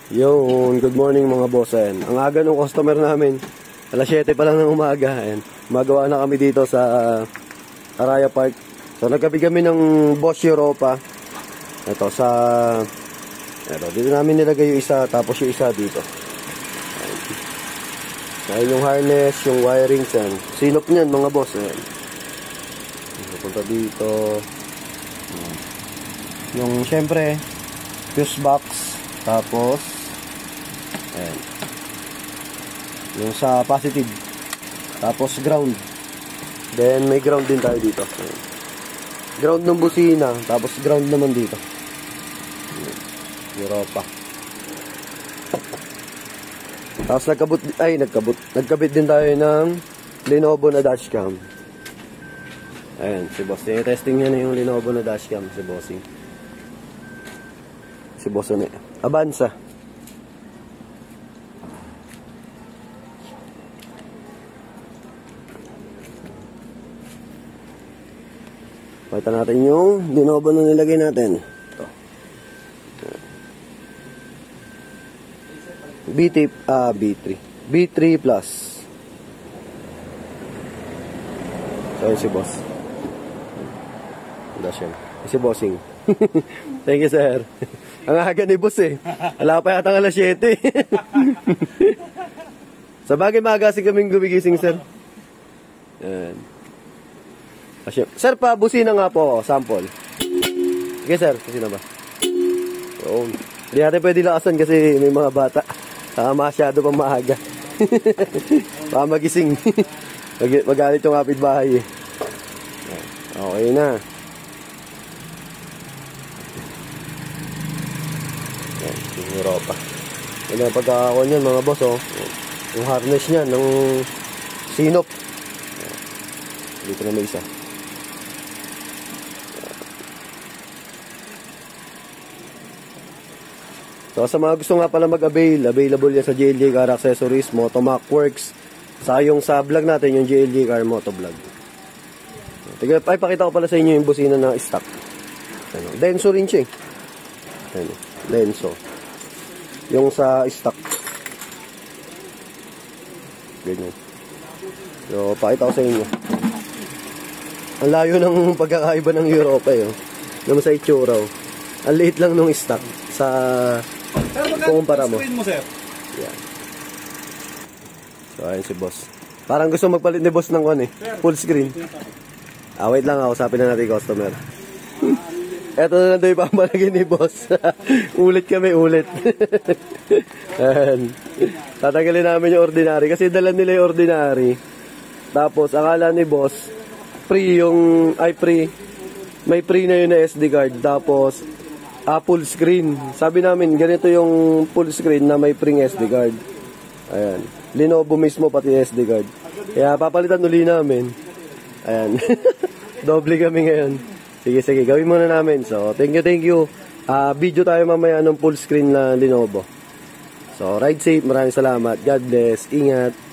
Yun, good morning mga boss. Ayan. Ang aga ng customer namin, alas 7 pa lang ng umaga. Ayan. Magawa na kami dito sa Araya Park. So nagkabi kami ng Boss Europa. Ito sa dito namin nilagay yung isa, tapos yung isa dito. Ayan yung harness, yung wiring yan. Sinop niyan mga boss. Ayan. Punta dito. Yung syempre fuse box, tapos ayan, yung sa positive, tapos ground, then may ground din tayo dito. Ayan. Ground ng busina, tapos ground naman dito. Europa. Tapos nagkabit din tayo ng Lenovo na dashcam. Ayan, si boss, testing niya na yung Lenovo na dashcam, si bossing. Si boss na Avanza. Pakita natin yung Lenovo na nilagay natin. Ito. B3 Plus. So, si boss. Si bossing. Thank you, sir. Ang aga ni boss eh. Wala pa yata alas 7. Sa bagay maagasing kaming gumigising, sir. Ayan. Sir, pa busina nga po, sample. Sige, sir. Busina ba? Oo. Hindi natin pwede lakasan kasi may mga bata. Saka masyado pang maaga. Baka magising. Magalit yung kapitbahay eh. Okay na. Yung Europa. Yan ang pagkakakuha niyan mga boss, oh. Yung harness niyan ng sinop. Dito na may isa. So sa mga gusto nga pala available yan sa JLJ Car Accessories, Motomac Works. Sa yung sa vlog natin, yung JLJ Car Motovlog. Ay, pakita ko pala sa inyo yung busina na stock. Ano, Denso rin siya eh. Ano, Denso. Yung sa stock. Ganyan. So, pakita ko sa inyo. Ang layo ng pagkakaiba ng Europa eh. Naman sa itsura. Ang liit lang nung stock sa kumpara mo. Yeah. So, ayun si boss. Parang gusto magpalit ni boss ng full screen. Wait lang, usapin na natin yung customer. Eto na lang daw yung pamalagay ni boss. Ulit kami, ulit. Tatanggalin namin yung ordinary. Kasi dala nila yung ordinary. Tapos, akala ni boss, may free na yun na SD card. Tapos, full screen. Sabi namin, ganito yung full screen na may free SD card. Ayan. Lenovo mismo pati SD card. Kaya papalitan uli namin. Ayan. Doble kami ngayon. Sige, gawin muna namin. So, thank you. Video tayo mamaya ng full screen na Lenovo. So, ride safe. Maraming salamat. God bless. Ingat.